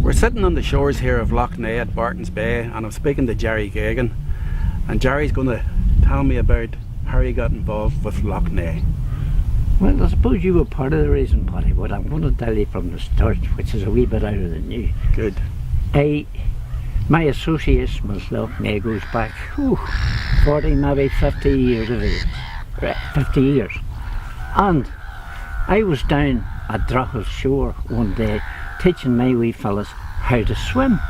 We're sitting on the shores here of Lough Neagh at Barton's Bay, and I'm speaking to Jerry Gagan, and Jerry's going to tell me about how he got involved with Lough Neagh. Well, I suppose you were part of the reason, Paddy, but I'm going to tell you from the start, which is a wee bit out of the new. Good. My association with Lough Neagh goes back 40, maybe 50 years of age. 50 years. And I was down at Drachel Shore one day teaching my wee fellas how to swim.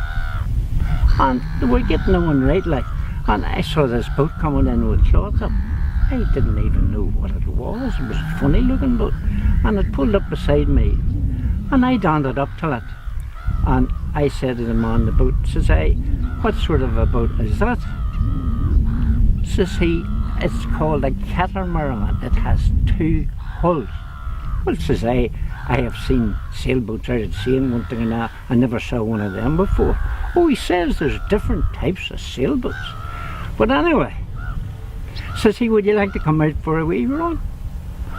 And they were getting on right, like, and I saw this boat coming in with cloth up. I didn't even know what it was. It was a funny looking boat, and it pulled up beside me, and I danded up to it, and I said to the man on the boat, says I, what sort of a boat is that? Says he, it's called a catamaran. It has 2 hulls. Well, says I have seen sailboats out at sea and one thing and that. I never saw one of them before. Oh, he says there's different types of sailboats. But anyway, says he, would you like to come out for a wee run?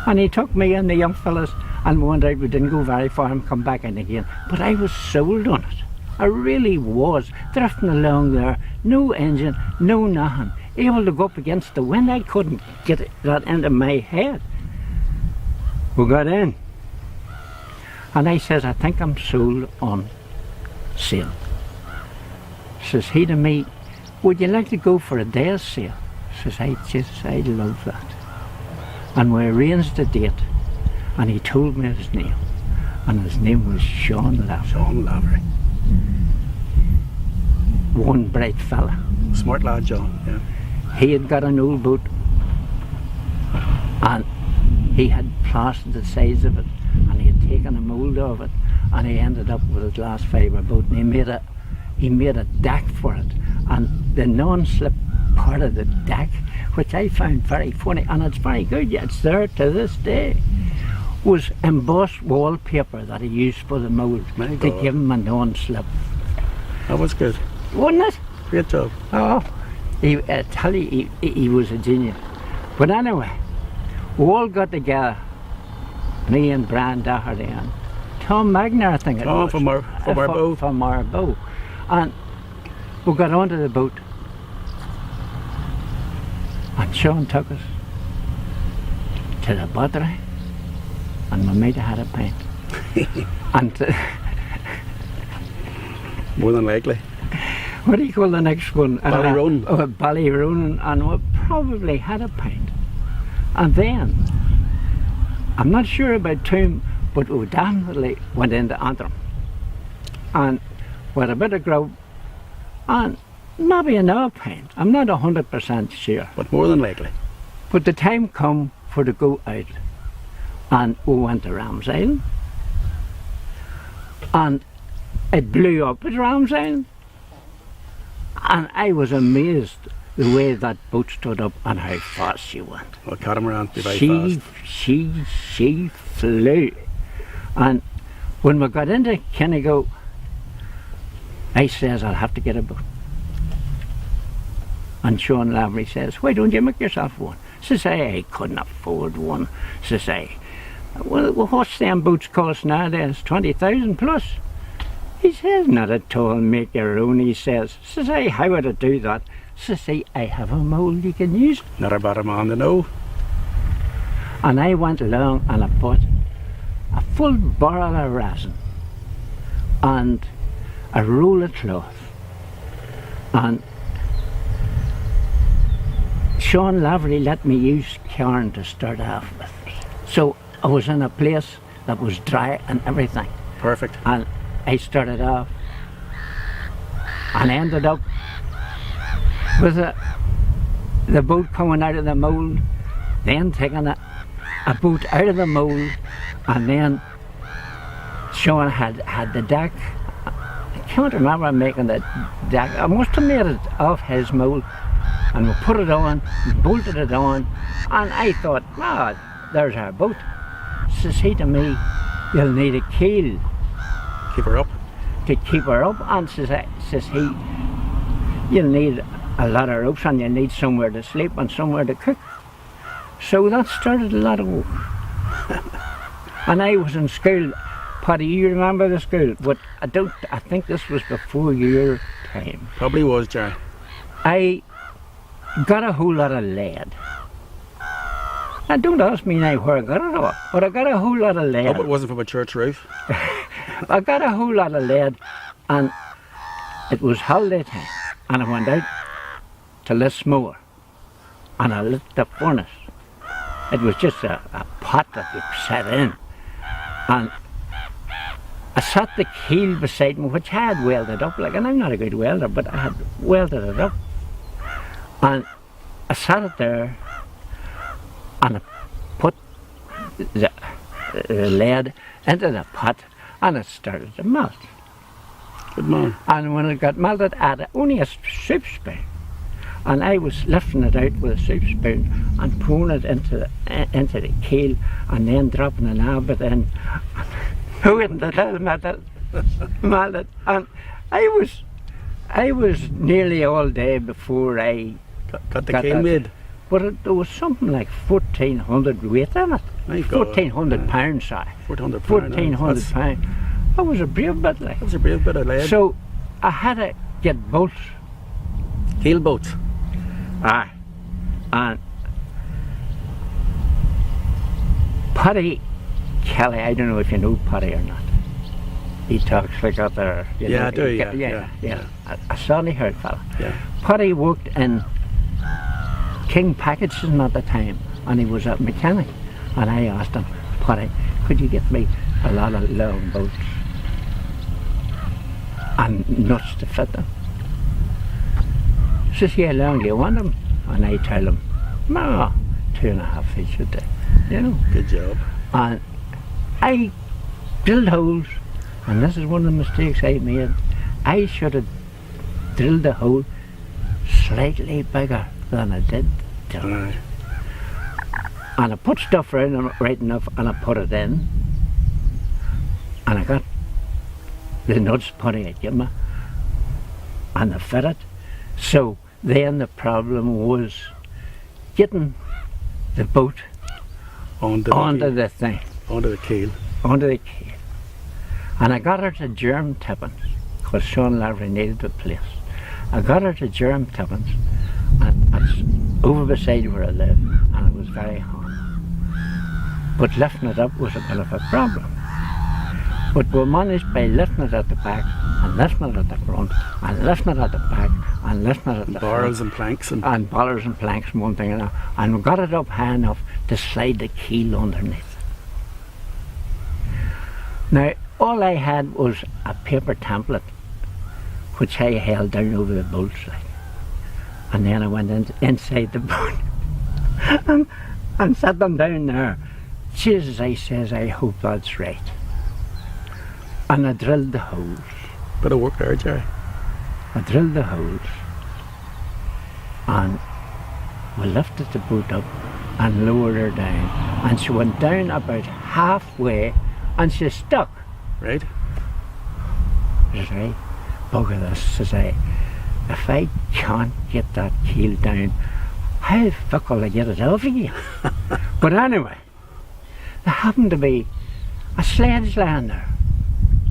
And he took me and the young fellas and we went out. We didn't go very far and come back in again. But I was sold on it. I really was. Drifting along there, no engine, no nothing. Able to go up against the wind. I couldn't get that into my head. We got in. And I says, I think I'm sold on sail. Says he to me, would you like to go for a day's sail? Says I love that. And we arranged a date, and he told me his name, and his name was Sean Lavery. Sean Lavery. One bright fella. Smart lad, John, yeah. He had got an old boat, and he had plastered the sides of it, and he had taken a mould of it, and he ended up with a glass fibre boat, and he made a deck for it, and the non-slip part of the deck, which I found very funny, and it's very good, it's there to this day, was embossed wallpaper that he used for the mould to give him a non-slip. That was good. Wasn't it? Great job. Oh, I tell you, he was a genius. But anyway, we all got together, me and Brian Doherty and Tom Magner, I think it was. From Marbow. From Marbow. And we got onto the boat, and Sean took us to the battery, and we might have had a pint. And more than likely. What do you call the next one? Ballyroan. Ballyroan, and we probably had a pint. And then, I'm not sure about Toom, but we definitely went into Antrim. And with a bit of grub, and maybe another pint. I'm not 100% sure. But more than likely. But the time come for to go out, and we went to Rams Island, and it blew up at Rams Island, and I was amazed the way that boat stood up and how fast she went. Well, catamaran be very fast. She flew, and when we got into Kennigo, I says, I'll have to get a boat. And Sean Lavery says, why don't you make yourself one? Says I couldn't afford one. Says I, well, what's them boats cost nowadays? 20,000 plus. He says, not at all, make your own, he says. Says I, how would I do that? Says I have a mould you can use. Not a bad man to know. And I went along and I bought a full barrel of resin and a roll of cloth, and Sean Lavery let me use Cairn to start off with. So I was in a place that was dry and everything. Perfect. And I started off and ended up with the boat coming out of the mould, then taking a boat out of the mould, and then Sean had the deck. I can't remember making the deck. I must have made it off his mould, and we put it on, bolted it on, and I thought, there's our boat. Says he to me, you'll need a keel. Keep her up. To keep her up, and says he, you'll need a lot of ropes, and you need somewhere to sleep and somewhere to cook. So that started a lot of work. And I was in school Paddy, you remember the school? But I think this was before your time. Probably was, Jerry. I got a whole lot of lead. Now don't ask me now where I got it all, but I got a whole lot of lead. Hope it wasn't from a church roof. I got a whole lot of lead, and it was holiday time, and I went out to Lismore, and I lit the furnace. It was just a pot that you set in, and I sat the keel beside me, which I had welded up, like, and I'm not a good welder, but I had welded it up, and I sat it there, and I put the lead into the pot, and it started to melt. Good man. And when it got melted, I had only a soup spoon, and I was lifting it out with a soup spoon and pouring it into the keel, and then dropping an abit in, waiting until it melted. And I was nearly all day before I Got the keel made. But there was something like 1,400 weight in it. My God. 1,400 pounds, sorry. 1,400 pounds. 1,400 pounds. That was a brave bit, like. That was a brave bit of lead. So I had to get bolts. Keel boats. Aye. And Paddy Kelly, I don't know if you know Paddy or not. He talks like that there. Yeah, I do, yeah. A sunny-haired fella. Yeah. Paddy worked in King Packaging at the time, and he was a mechanic. And I asked him, Paddy, could you get me a lot of long bolts and nuts to fit them? He says, yeah, how long do you want them? And I tell him, no, 2.5 each a day, you know. Good job. And I drilled holes, and this is one of the mistakes I made. I should have drilled the hole slightly bigger than I did. Aye. And I put stuff around right enough, and I put it in, and I got the nuts Paddy had given me, and I fit it. So then the problem was getting the boat onto the thing. Onto the keel. Onto the keel. And I got her to Germ Tippins, because Sean Lavery needed a place. I got her to Germ Tippins, and it's over beside where I live, and it was very hot. But lifting it up was a bit of a problem. But we managed by lifting it at the back, and lifting it at the front, and lifting it at the back, and lifting it at the barrels front. And planks. And barrels and planks and one thing and another. And we got it up high enough to slide the keel underneath. Now, all I had was a paper template, which I held down over the bolts, like. And then I went inside the boat and set them down there. Jesus, I says, I hope that's right. And I drilled the holes. Bit of work there, Jerry. I drilled the holes, and we lifted the boat up and lowered her down, and she went down about halfway, and she stuck. Right. Says I, bugger this, says I, if I can't get that keel down, how the fuck will I get it off again? But anyway, there happened to be a sledge lying there,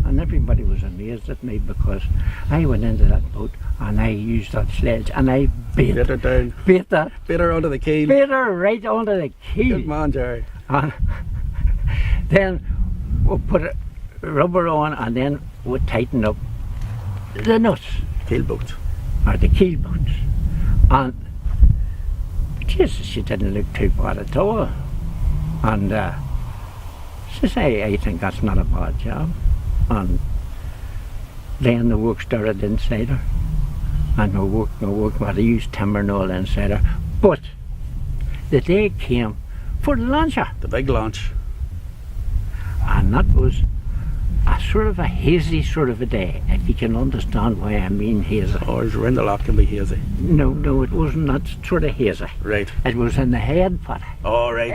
and everybody was amazed at me because I went into that boat and I used that sledge and I bait her down. Bait her onto the keel. Bait her right onto the keel. Good man, Jerry. And then we put a rubber on, and then we tightened up the nuts. Keel boats. Or the keel boats. And Jesus, she didn't look too bad at all. And she said, I think that's not a bad job. And then the work started inside her. And my work, we had to use timber and all inside her. But the day came for the launcher. The big launch. And that was a sort of a hazy sort of a day, if you can understand why I mean hazy. Or around the lock can be hazy. No, it wasn't that sort of hazy. Right. It was in the head, Paddy. Oh, right.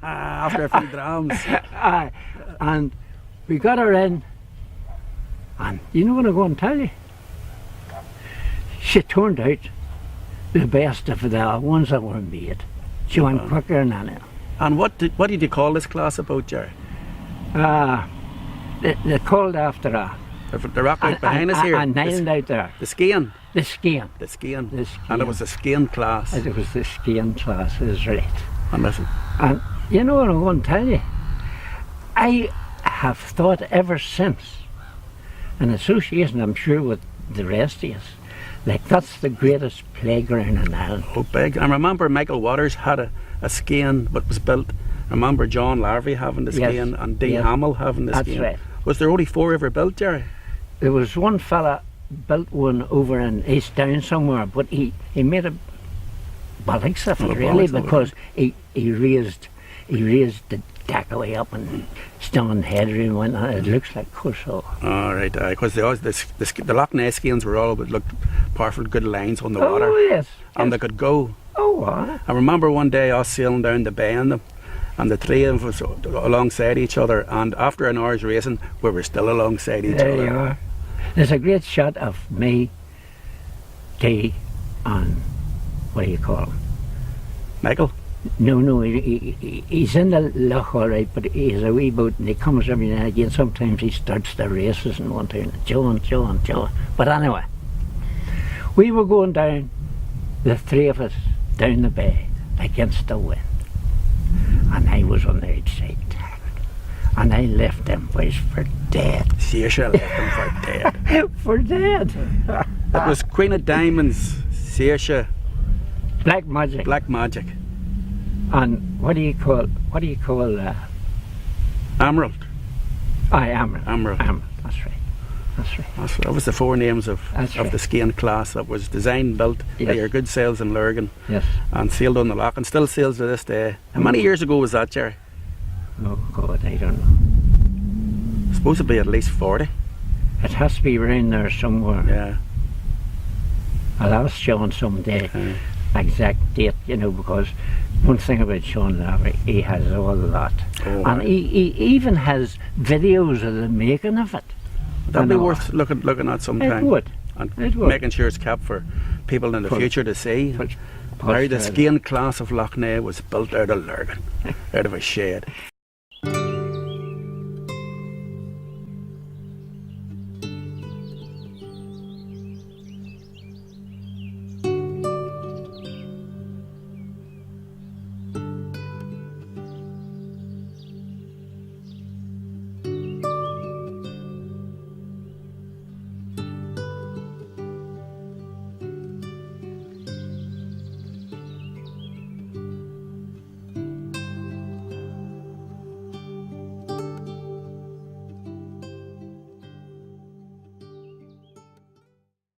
After a few drams. Aye. And we got her in, and you know what I'm going to tell you? She turned out the best of the ones that were made. She went quicker than anything. And what did you call this class about, Jerry? They're called after The rock out behind us here. an island out there. The skiing. The skiing. The skiing. The skiing. And it was the skiing class. It was the skiing class, is right. And listen, And you know what I'm going to tell you? I have thought ever since, in association, I'm sure, with the rest of us, like that's the greatest playground in Ireland. oh big. I remember Michael Waters had a skiing what was built. I remember John Larvey having the Yes, skiing and Dean yes. Hamill having the That's skiing. right. Was there only 4 ever built, Jerry? There was one fella built one over in East Down somewhere, but he made a bollocks of Oh, it really, bollocks of it. because he raised the deck away up and stand headroom went on. It looks like Cursor. All right, because the Lough Neagh skiings were all about looked powerful, good lines on the water, Oh yes. and yes. they could go. Oh aye. I remember one day us sailing down the bay in them, and the 3 of us alongside each other, and after an hour's racing, we were still alongside each There other. you are. There's a great shot of me, Dee, and what do you call him? Michael? No, he's in the loch all right, but he's a wee boat and he comes every now and again. Sometimes he starts the races and one time, John. But anyway, we were going down, the 3 of us, down the bay against the wind. And I was on the outside tack. And I left them boys for dead. Saoirse left them for dead. For dead. It was Queen of Diamonds, Saoirse, Black magic. Black Magic, And what do you call Emerald. Emerald. Emerald. That's right. That was the 4 names of Right. the skiing class that was designed, built by Yes. your good sales in Lurgan Yes. and sailed on the loch and still sails to this day. How many years ago was that, Jerry? Oh God, I don't know. Supposed to be at least 40. It has to be around there somewhere. Yeah. I'll ask Sean someday Aye. exact date, because one thing about Sean Lavery, he has all that. Oh, And aye. he even has videos of the making of it. That'd be know. worth looking at sometime. It would. And It would. making sure it's kept for people in the For- future to see. for How the posterity. skiing class of Lough Neagh was built out of Lurgan, out of a shed.